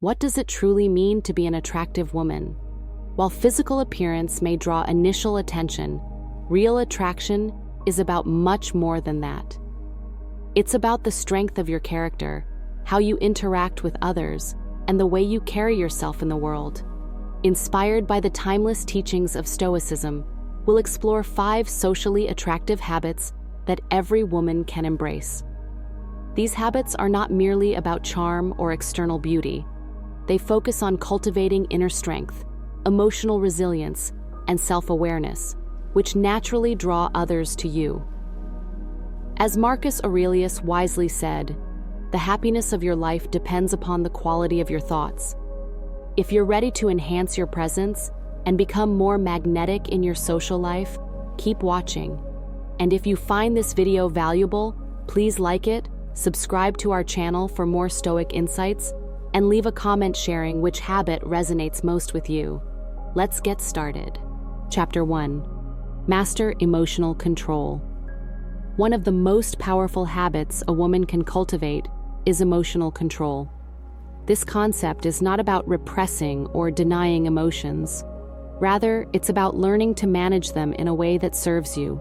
What does it truly mean to be an attractive woman? While physical appearance may draw initial attention, real attraction is about much more than that. It's about the strength of your character, how you interact with others, and the way you carry yourself in the world. Inspired by the timeless teachings of Stoicism, we'll explore 5 socially attractive habits that every woman can embrace. These habits are not merely about charm or external beauty. They focus on cultivating inner strength, emotional resilience, and self-awareness, which naturally draw others to you. As Marcus Aurelius wisely said, the happiness of your life depends upon the quality of your thoughts. If you're ready to enhance your presence and become more magnetic in your social life, keep watching. And if you find this video valuable, please like it, subscribe to our channel for more Stoic insights, and leave a comment sharing which habit resonates most with you. Let's get started. Chapter 1. Master emotional control. One of the most powerful habits a woman can cultivate is emotional control. This concept is not about repressing or denying emotions. Rather, it's about learning to manage them in a way that serves you.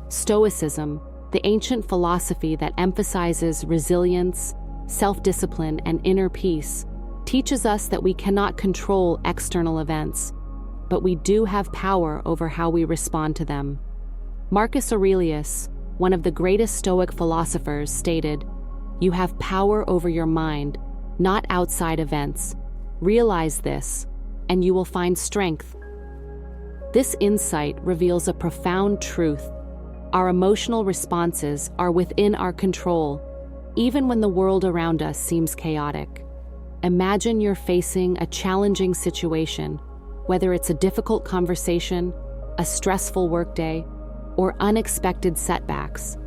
Stoicism, the ancient philosophy that emphasizes resilience, self-discipline, and inner peace, teaches us that we cannot control external events, but we do have power over how we respond to them. Marcus Aurelius, one of the greatest Stoic philosophers, stated, "You have power over your mind, not outside events. Realize this, and you will find strength." This insight reveals a profound truth. Our emotional responses are within our control, even when the world around us seems chaotic. Imagine you're facing a challenging situation, whether it's a difficult conversation, a stressful workday, or unexpected setbacks.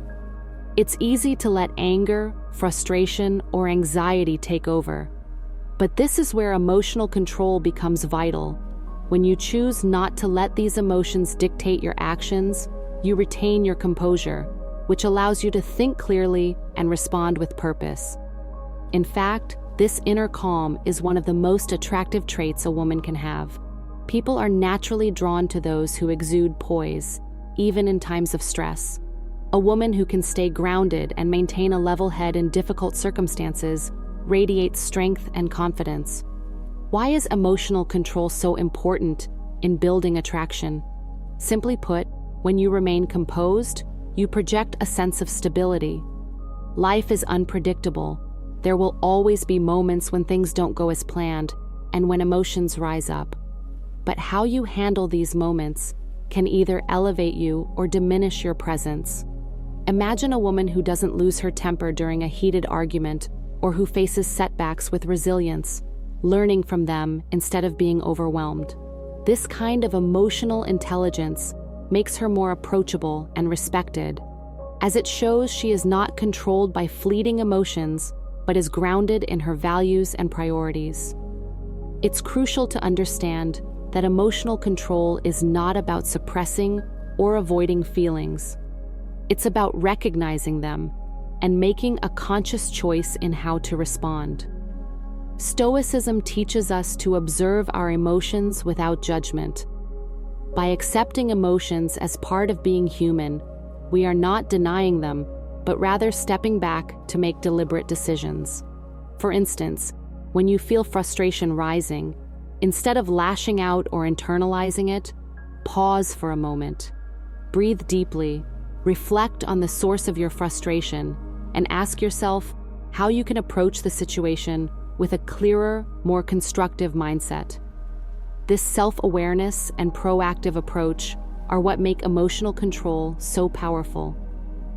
It's easy to let anger, frustration, or anxiety take over. But this is where emotional control becomes vital. When you choose not to let these emotions dictate your actions, you retain your composure, which allows you to think clearly and respond with purpose. In fact, this inner calm is one of the most attractive traits a woman can have. People are naturally drawn to those who exude poise, even in times of stress. A woman who can stay grounded and maintain a level head in difficult circumstances radiates strength and confidence. Why is emotional control so important in building attraction? Simply put, when you remain composed, you project a sense of stability. Life is unpredictable. There will always be moments when things don't go as planned and when emotions rise up. But how you handle these moments can either elevate you or diminish your presence. Imagine a woman who doesn't lose her temper during a heated argument or who faces setbacks with resilience, learning from them instead of being overwhelmed. This kind of emotional intelligence makes her more approachable and respected, as it shows she is not controlled by fleeting emotions, but is grounded in her values and priorities. It's crucial to understand that emotional control is not about suppressing or avoiding feelings. It's about recognizing them and making a conscious choice in how to respond. Stoicism teaches us to observe our emotions without judgment. By accepting emotions as part of being human, we are not denying them, but rather stepping back to make deliberate decisions. For instance, when you feel frustration rising, instead of lashing out or internalizing it, pause for a moment. Breathe deeply, reflect on the source of your frustration, and ask yourself how you can approach the situation with a clearer, more constructive mindset. This self-awareness and proactive approach are what make emotional control so powerful.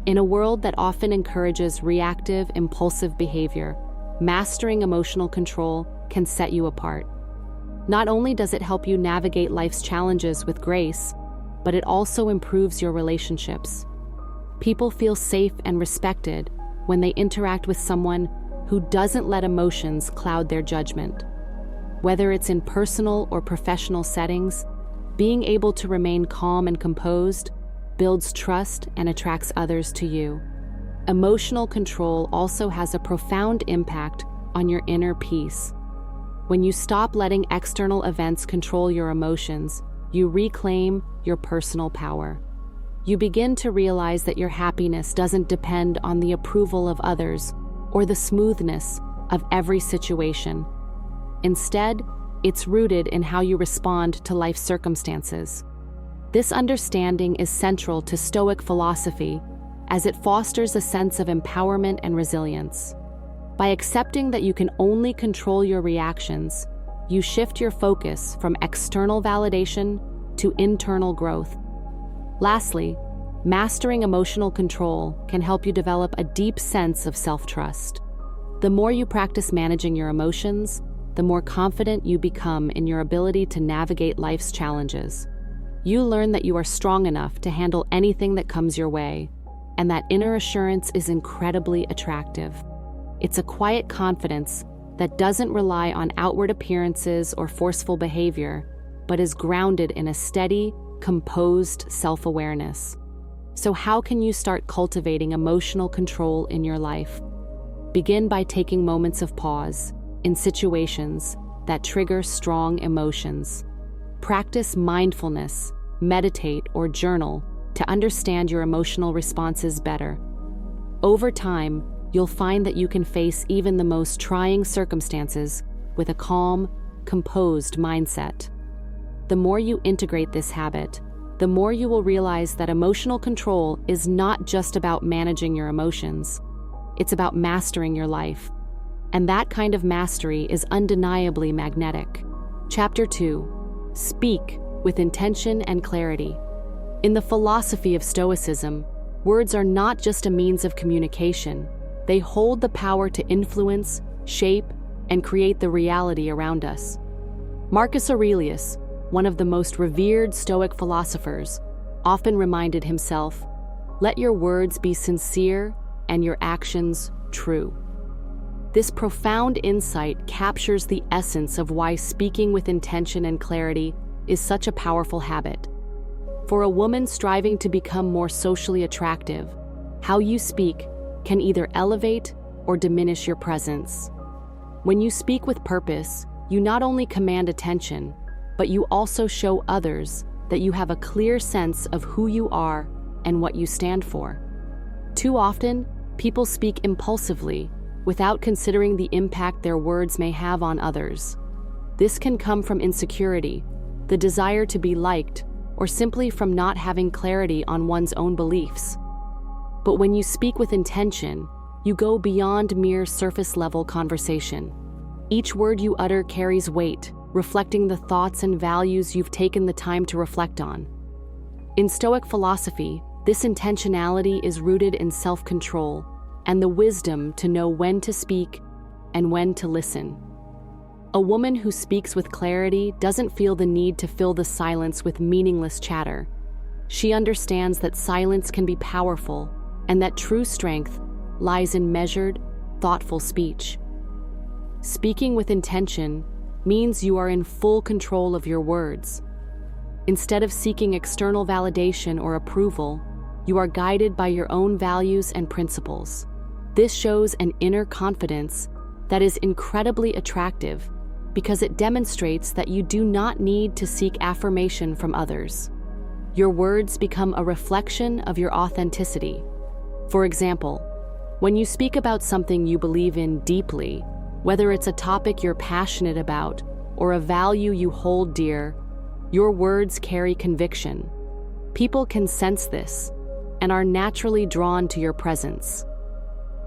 In a world that often encourages reactive, impulsive behavior, mastering emotional control can set you apart. Not only does it help you navigate life's challenges with grace, but it also improves your relationships. People feel safe and respected when they interact with someone who doesn't let emotions cloud their judgment. Whether it's in personal or professional settings, being able to remain calm and composed builds trust and attracts others to you. Emotional control also has a profound impact on your inner peace. When you stop letting external events control your emotions, you reclaim your personal power. You begin to realize that your happiness doesn't depend on the approval of others or the smoothness of every situation. Instead, it's rooted in how you respond to life's circumstances. This understanding is central to Stoic philosophy, as it fosters a sense of empowerment and resilience. By accepting that you can only control your reactions, you shift your focus from external validation to internal growth. Lastly, mastering emotional control can help you develop a deep sense of self-trust. The more you practice managing your emotions, the more confident you become in your ability to navigate life's challenges. You learn that you are strong enough to handle anything that comes your way, and that inner assurance is incredibly attractive. It's a quiet confidence that doesn't rely on outward appearances or forceful behavior, but is grounded in a steady, composed self-awareness. So how can you start cultivating emotional control in your life? Begin by taking moments of pause in situations that trigger strong emotions. Practice mindfulness, meditate, or journal to understand your emotional responses better. Over time, you'll find that you can face even the most trying circumstances with a calm, composed mindset. The more you integrate this habit, the more you will realize that emotional control is not just about managing your emotions. It's about mastering your life. And that kind of mastery is undeniably magnetic. Chapter 2. Speak with intention and clarity. In the philosophy of Stoicism, words are not just a means of communication. They hold the power to influence, shape, and create the reality around us. Marcus Aurelius, one of the most revered Stoic philosophers, often reminded himself, "Let your words be sincere and your actions true." This profound insight captures the essence of why speaking with intention and clarity is such a powerful habit. For a woman striving to become more socially attractive, how you speak can either elevate or diminish your presence. When you speak with purpose, you not only command attention, but you also show others that you have a clear sense of who you are and what you stand for. Too often, people speak impulsively without considering the impact their words may have on others. This can come from insecurity, the desire to be liked, or simply from not having clarity on one's own beliefs. But when you speak with intention, you go beyond mere surface-level conversation. Each word you utter carries weight, reflecting the thoughts and values you've taken the time to reflect on. In Stoic philosophy, this intentionality is rooted in self-control and the wisdom to know when to speak and when to listen. A woman who speaks with clarity doesn't feel the need to fill the silence with meaningless chatter. She understands that silence can be powerful and that true strength lies in measured, thoughtful speech. Speaking with intention means you are in full control of your words. Instead of seeking external validation or approval, you are guided by your own values and principles. This shows an inner confidence that is incredibly attractive because it demonstrates that you do not need to seek affirmation from others. Your words become a reflection of your authenticity. For example, when you speak about something you believe in deeply, whether it's a topic you're passionate about or a value you hold dear, your words carry conviction. People can sense this and are naturally drawn to your presence.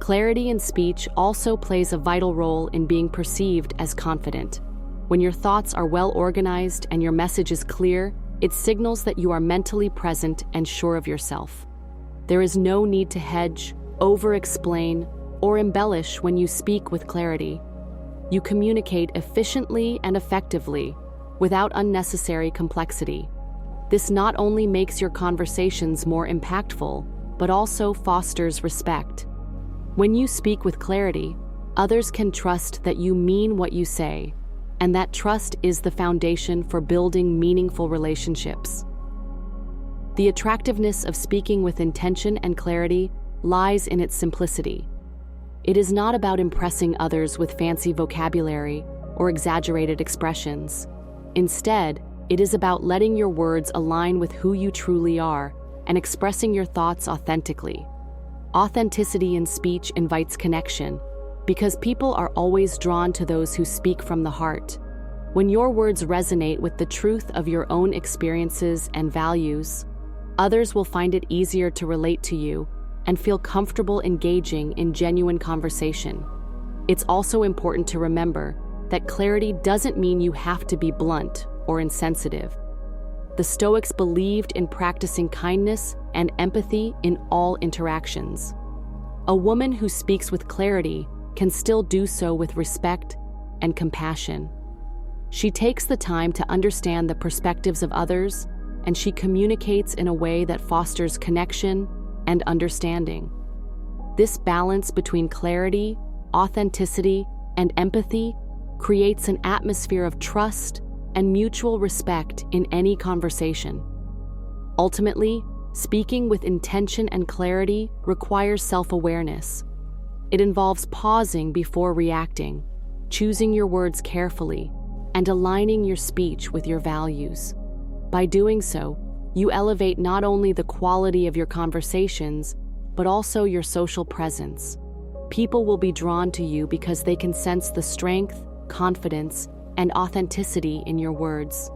Clarity in speech also plays a vital role in being perceived as confident. When your thoughts are well organized and your message is clear, it signals that you are mentally present and sure of yourself. There is no need to hedge, over-explain, or embellish when you speak with clarity. You communicate efficiently and effectively, without unnecessary complexity. This not only makes your conversations more impactful, but also fosters respect. When you speak with clarity, others can trust that you mean what you say, and that trust is the foundation for building meaningful relationships. The attractiveness of speaking with intention and clarity lies in its simplicity. It is not about impressing others with fancy vocabulary or exaggerated expressions. Instead, it is about letting your words align with who you truly are and expressing your thoughts authentically. Authenticity in speech invites connection, because people are always drawn to those who speak from the heart. When your words resonate with the truth of your own experiences and values, others will find it easier to relate to you and feel comfortable engaging in genuine conversation. It's also important to remember that clarity doesn't mean you have to be blunt or insensitive. The Stoics believed in practicing kindness and empathy in all interactions. A woman who speaks with clarity can still do so with respect and compassion. She takes the time to understand the perspectives of others, and she communicates in a way that fosters connection and understanding. This balance between clarity, authenticity, and empathy creates an atmosphere of trust and mutual respect in any conversation. Ultimately, speaking with intention and clarity requires self-awareness. It involves pausing before reacting, choosing your words carefully, and aligning your speech with your values. By doing so, you elevate not only the quality of your conversations, but also your social presence. People will be drawn to you because they can sense the strength, confidence, and authenticity in your words.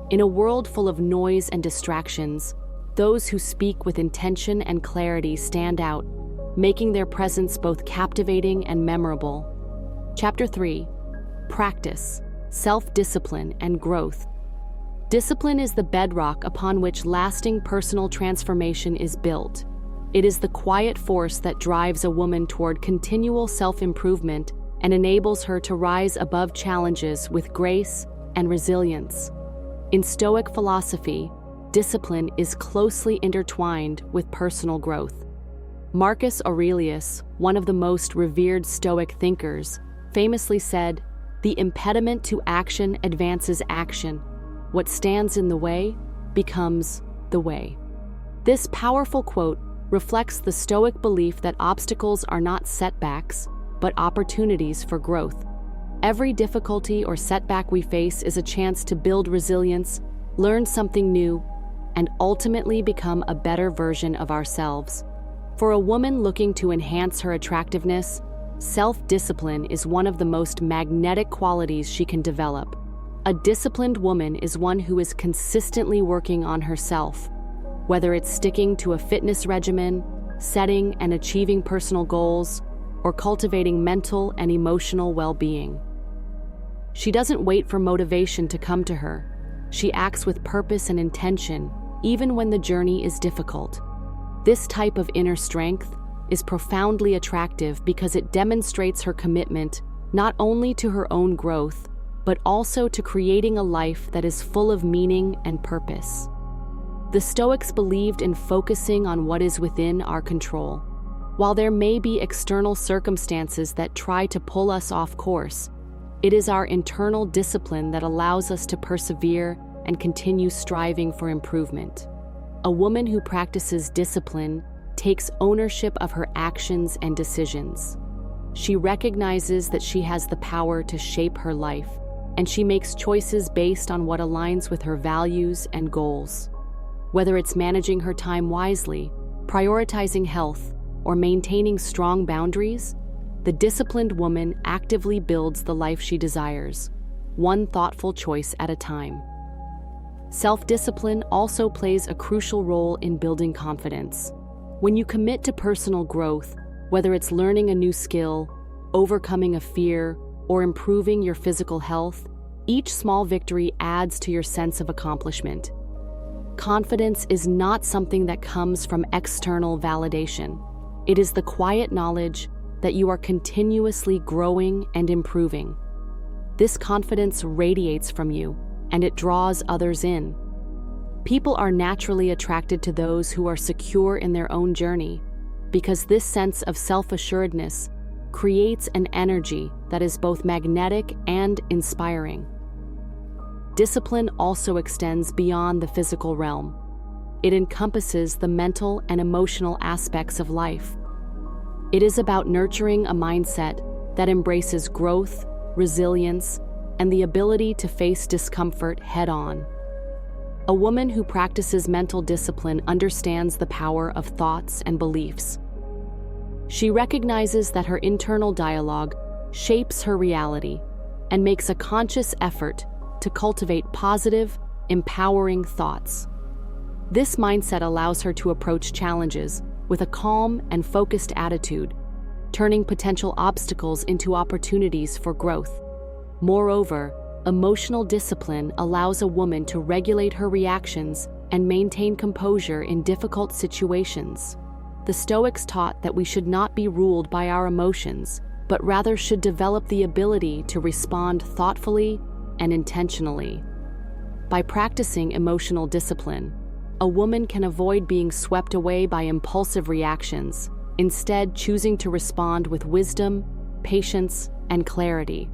In a world full of noise and distractions, those who speak with intention and clarity stand out, making their presence both captivating and memorable. Chapter 3. Practice, self-discipline, and growth. Discipline is the bedrock upon which lasting personal transformation is built. It is the quiet force that drives a woman toward continual self-improvement and enables her to rise above challenges with grace and resilience. In Stoic philosophy, discipline is closely intertwined with personal growth. Marcus Aurelius, one of the most revered Stoic thinkers, famously said, "The impediment to action advances action. What stands in the way becomes the way." This powerful quote reflects the Stoic belief that obstacles are not setbacks, but opportunities for growth. Every difficulty or setback we face is a chance to build resilience, learn something new, and ultimately become a better version of ourselves. For a woman looking to enhance her attractiveness, self-discipline is one of the most magnetic qualities she can develop. A disciplined woman is one who is consistently working on herself, whether it's sticking to a fitness regimen, setting and achieving personal goals, or cultivating mental and emotional well-being. She doesn't wait for motivation to come to her. She acts with purpose and intention, even when the journey is difficult. This type of inner strength is profoundly attractive because it demonstrates her commitment not only to her own growth, but also to creating a life that is full of meaning and purpose. The Stoics believed in focusing on what is within our control. While there may be external circumstances that try to pull us off course, it is our internal discipline that allows us to persevere and continue striving for improvement. A woman who practices discipline takes ownership of her actions and decisions. She recognizes that she has the power to shape her life, and she makes choices based on what aligns with her values and goals. Whether it's managing her time wisely, prioritizing health, or maintaining strong boundaries, the disciplined woman actively builds the life she desires, one thoughtful choice at a time. Self-discipline also plays a crucial role in building confidence. When you commit to personal growth, whether it's learning a new skill, overcoming a fear, or improving your physical health, each small victory adds to your sense of accomplishment. Confidence is not something that comes from external validation. It is the quiet knowledge that you are continuously growing and improving. This confidence radiates from you, and it draws others in. People are naturally attracted to those who are secure in their own journey, because this sense of self-assuredness creates an energy that is both magnetic and inspiring. Discipline also extends beyond the physical realm. It encompasses the mental and emotional aspects of life. It is about nurturing a mindset that embraces growth, resilience, and the ability to face discomfort head-on. A woman who practices mental discipline understands the power of thoughts and beliefs. She recognizes that her internal dialogue shapes her reality and makes a conscious effort to cultivate positive, empowering thoughts. This mindset allows her to approach challenges with a calm and focused attitude, turning potential obstacles into opportunities for growth. Moreover, emotional discipline allows a woman to regulate her reactions and maintain composure in difficult situations. The Stoics taught that we should not be ruled by our emotions, but rather should develop the ability to respond thoughtfully and intentionally. By practicing emotional discipline, a woman can avoid being swept away by impulsive reactions, instead choosing to respond with wisdom, patience, and clarity.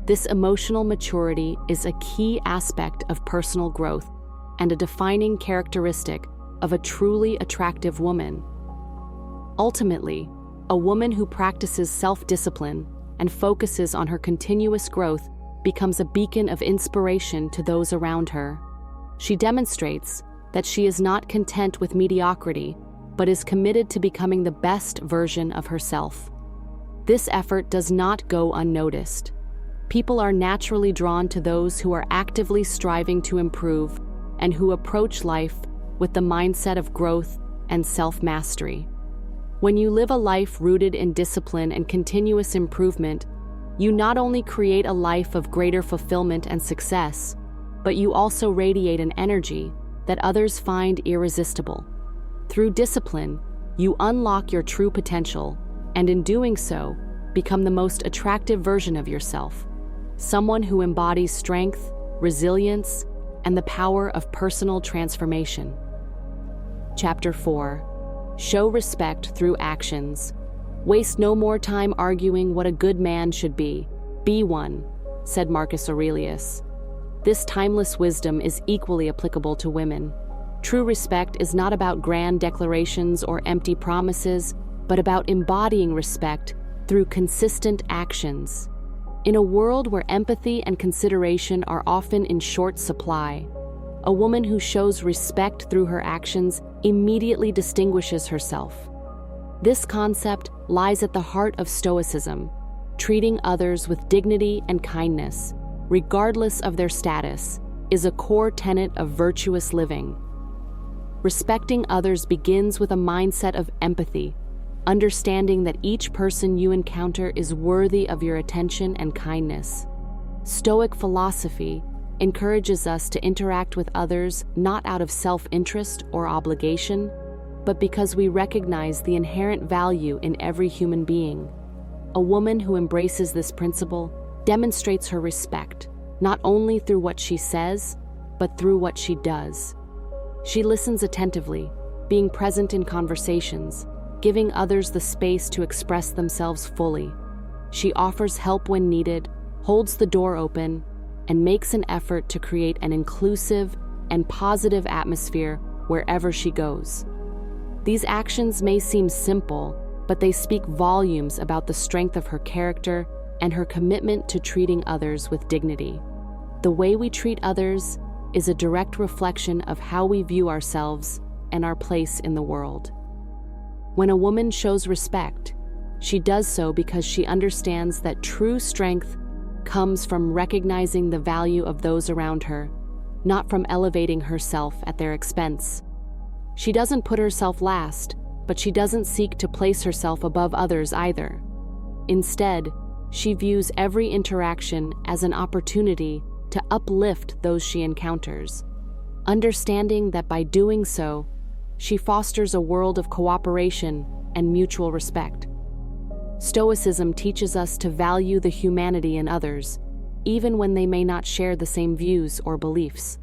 This emotional maturity is a key aspect of personal growth and a defining characteristic of a truly attractive woman. Ultimately, a woman who practices self-discipline and focuses on her continuous growth becomes a beacon of inspiration to those around her. She demonstrates that she is not content with mediocrity, but is committed to becoming the best version of herself. This effort does not go unnoticed. People are naturally drawn to those who are actively striving to improve and who approach life with the mindset of growth and self-mastery. When you live a life rooted in discipline and continuous improvement, you not only create a life of greater fulfillment and success, but you also radiate an energy that others find irresistible. Through discipline, you unlock your true potential, and in doing so, become the most attractive version of yourself, someone who embodies strength, resilience, and the power of personal transformation. Chapter 4. Show respect through actions. Waste no more time arguing what a good man should be. Be one, said Marcus Aurelius. This timeless wisdom is equally applicable to women. True respect is not about grand declarations or empty promises, but about embodying respect through consistent actions. In a world where empathy and consideration are often in short supply, a woman who shows respect through her actions immediately distinguishes herself. This concept lies at the heart of Stoicism, treating others with dignity and kindness, regardless of their status, is a core tenet of virtuous living. Respecting others begins with a mindset of empathy, understanding that each person you encounter is worthy of your attention and kindness. Stoic philosophy encourages us to interact with others not out of self-interest or obligation, but because we recognize the inherent value in every human being. A woman who embraces this principle demonstrates her respect, not only through what she says, but through what she does. She listens attentively, being present in conversations, giving others the space to express themselves fully. She offers help when needed, holds the door open, and makes an effort to create an inclusive and positive atmosphere wherever she goes. These actions may seem simple, but they speak volumes about the strength of her character and her commitment to treating others with dignity. The way we treat others is a direct reflection of how we view ourselves and our place in the world. When a woman shows respect, she does so because she understands that true strength comes from recognizing the value of those around her, not from elevating herself at their expense. She doesn't put herself last, but she doesn't seek to place herself above others either. Instead, she views every interaction as an opportunity to uplift those she encounters, understanding that by doing so, she fosters a world of cooperation and mutual respect. Stoicism teaches us to value the humanity in others, even when they may not share the same views or beliefs.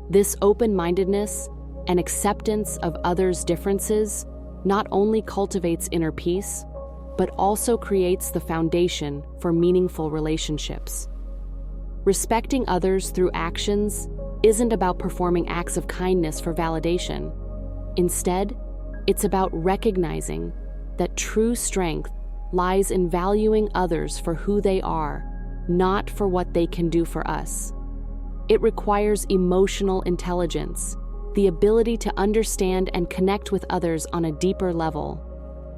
This open-mindedness and acceptance of others' differences not only cultivates inner peace, but also creates the foundation for meaningful relationships. Respecting others through actions isn't about performing acts of kindness for validation. Instead, it's about recognizing that true strength lies in valuing others for who they are, not for what they can do for us. It requires emotional intelligence, the ability to understand and connect with others on a deeper level.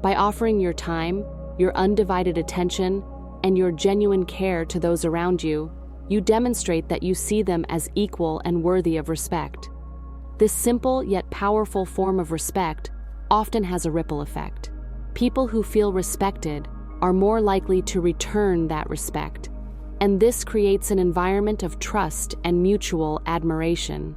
By offering your time, your undivided attention, and your genuine care to those around you, you demonstrate that you see them as equal and worthy of respect. This simple yet powerful form of respect often has a ripple effect. People who feel respected are more likely to return that respect, and this creates an environment of trust and mutual admiration.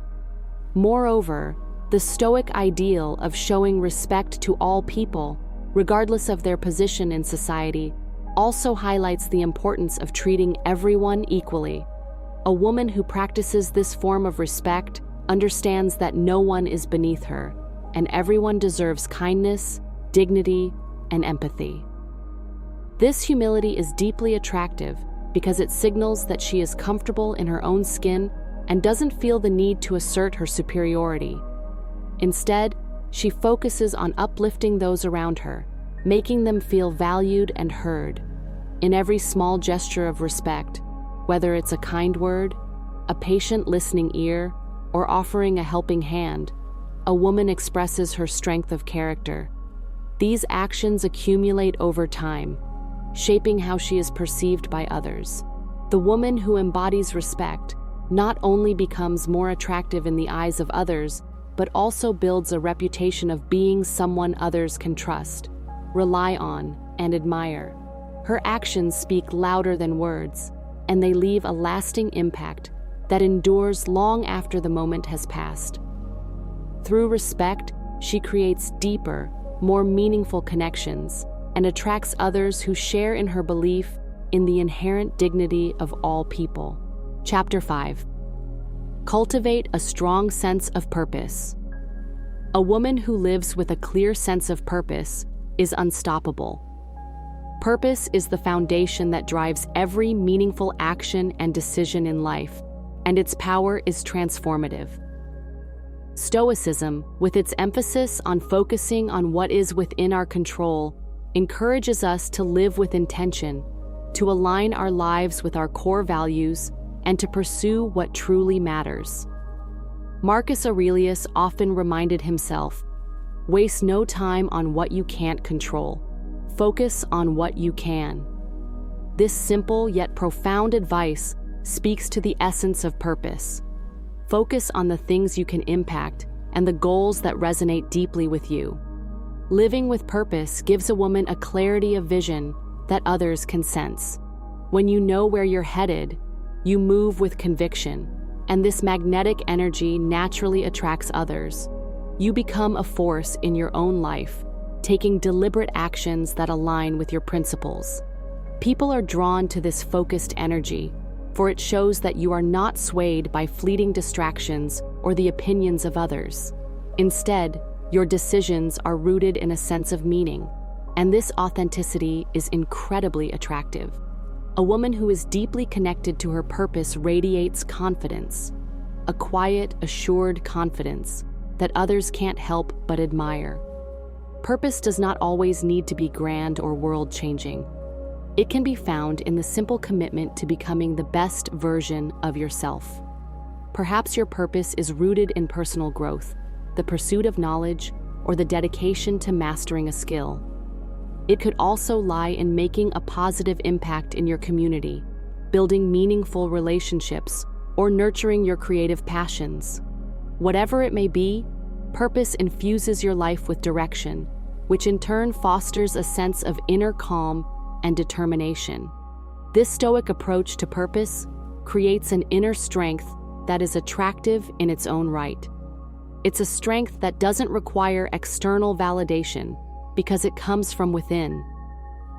Moreover, the Stoic ideal of showing respect to all people, regardless of their position in society, also highlights the importance of treating everyone equally. A woman who practices this form of respect understands that no one is beneath her, and everyone deserves kindness, dignity, and empathy. This humility is deeply attractive because it signals that she is comfortable in her own skin and doesn't feel the need to assert her superiority. Instead, she focuses on uplifting those around her, making them feel valued and heard. In every small gesture of respect, whether it's a kind word, a patient listening ear, or offering a helping hand, a woman expresses her strength of character. These actions accumulate over time, shaping how she is perceived by others. The woman who embodies respect not only becomes more attractive in the eyes of others, but also builds a reputation of being someone others can trust, rely on, and admire. Her actions speak louder than words, and they leave a lasting impact that endures long after the moment has passed. Through respect, she creates deeper, more meaningful connections and attracts others who share in her belief in the inherent dignity of all people. Chapter 5. Cultivate a strong sense of purpose. A woman who lives with a clear sense of purpose is unstoppable. Purpose is the foundation that drives every meaningful action and decision in life, and its power is transformative. Stoicism, with its emphasis on focusing on what is within our control, encourages us to live with intention, to align our lives with our core values, and to pursue what truly matters. Marcus Aurelius often reminded himself, "Waste no time on what you can't control. Focus on what you can." This simple yet profound advice speaks to the essence of purpose. Focus on the things you can impact and the goals that resonate deeply with you. Living with purpose gives a woman a clarity of vision that others can sense. When you know where you're headed, you move with conviction, and this magnetic energy naturally attracts others. You become a force in your own life, taking deliberate actions that align with your principles. People are drawn to this focused energy, for it shows that you are not swayed by fleeting distractions or the opinions of others. Instead, your decisions are rooted in a sense of meaning, and this authenticity is incredibly attractive. A woman who is deeply connected to her purpose radiates confidence, a quiet, assured confidence that others can't help but admire. Purpose does not always need to be grand or world-changing. It can be found in the simple commitment to becoming the best version of yourself. Perhaps your purpose is rooted in personal growth, the pursuit of knowledge, or the dedication to mastering a skill. It could also lie in making a positive impact in your community, building meaningful relationships, or nurturing your creative passions. Whatever it may be, purpose infuses your life with direction, which in turn fosters a sense of inner calm and determination. This Stoic approach to purpose creates an inner strength that is attractive in its own right. It's a strength that doesn't require external validation because it comes from within.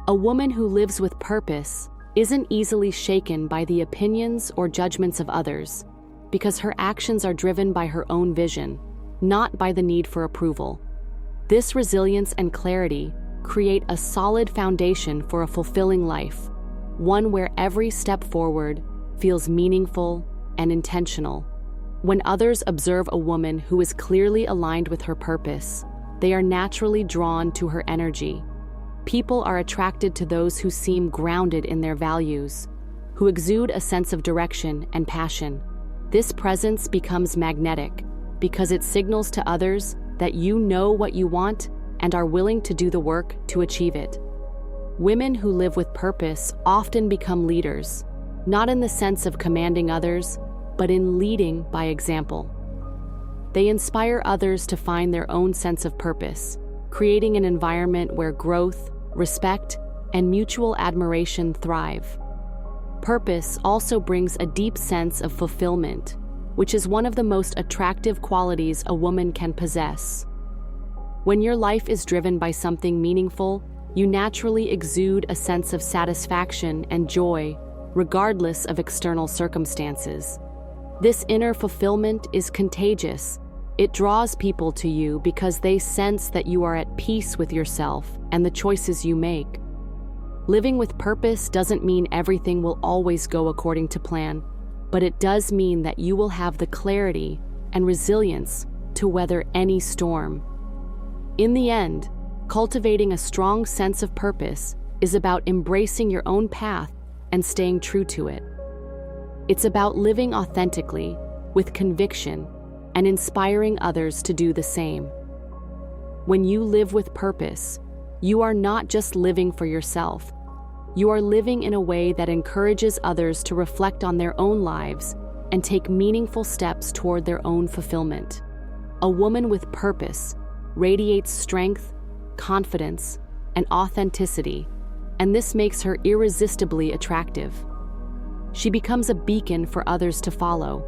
A woman who lives with purpose isn't easily shaken by the opinions or judgments of others because her actions are driven by her own vision, not by the need for approval. This resilience and clarity create a solid foundation for a fulfilling life, one where every step forward feels meaningful and intentional. When others observe a woman who is clearly aligned with her purpose, they are naturally drawn to her energy. People are attracted to those who seem grounded in their values, who exude a sense of direction and passion. This presence becomes magnetic because it signals to others that you know what you want and are willing to do the work to achieve it. Women who live with purpose often become leaders, not in the sense of commanding others, but in leading by example. They inspire others to find their own sense of purpose, creating an environment where growth, respect, and mutual admiration thrive. Purpose also brings a deep sense of fulfillment, which is one of the most attractive qualities a woman can possess. When your life is driven by something meaningful, you naturally exude a sense of satisfaction and joy, regardless of external circumstances. This inner fulfillment is contagious. It draws people to you because they sense that you are at peace with yourself and the choices you make. Living with purpose doesn't mean everything will always go according to plan, but it does mean that you will have the clarity and resilience to weather any storm. In the end, cultivating a strong sense of purpose is about embracing your own path and staying true to it. It's about living authentically, with conviction, and inspiring others to do the same. When you live with purpose, you are not just living for yourself. You are living in a way that encourages others to reflect on their own lives and take meaningful steps toward their own fulfillment. A woman with purpose radiates strength, confidence, and authenticity, and this makes her irresistibly attractive. She becomes a beacon for others to follow,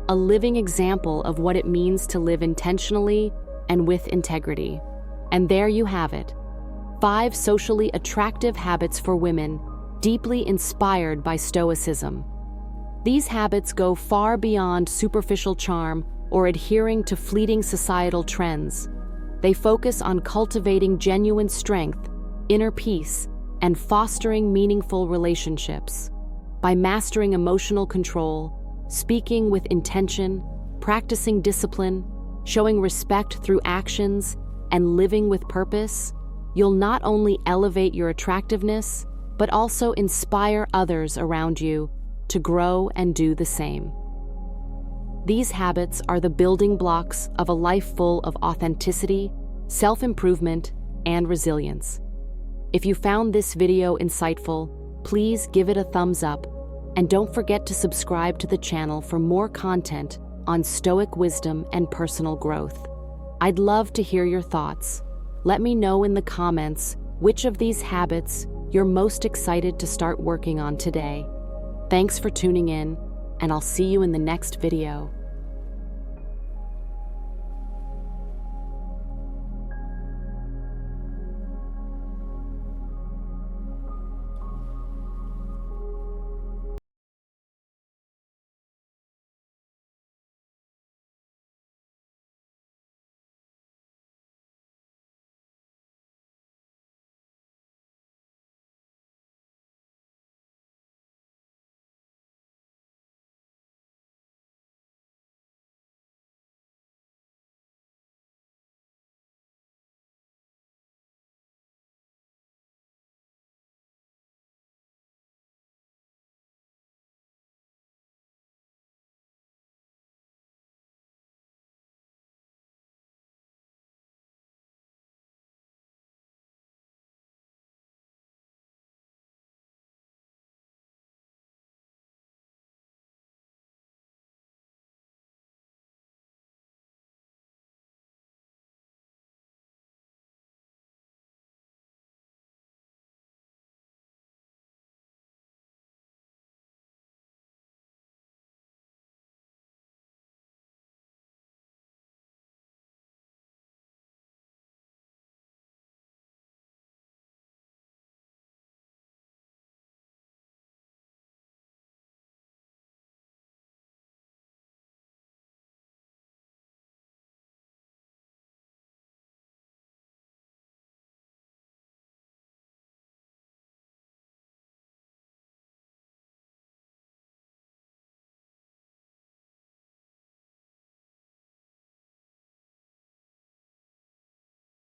a living example of what it means to live intentionally and with integrity. And there you have it. 5 socially attractive habits for women, deeply inspired by Stoicism. These habits go far beyond superficial charm or adhering to fleeting societal trends. They focus on cultivating genuine strength, inner peace, and fostering meaningful relationships. By mastering emotional control, speaking with intention, practicing discipline, showing respect through actions, and living with purpose, you'll not only elevate your attractiveness, but also inspire others around you to grow and do the same. These habits are the building blocks of a life full of authenticity, self-improvement, and resilience. If you found this video insightful, please give it a thumbs up, and don't forget to subscribe to the channel for more content on Stoic wisdom and personal growth. I'd love to hear your thoughts. Let me know in the comments which of these habits you're most excited to start working on today. Thanks for tuning in, and I'll see you in the next video.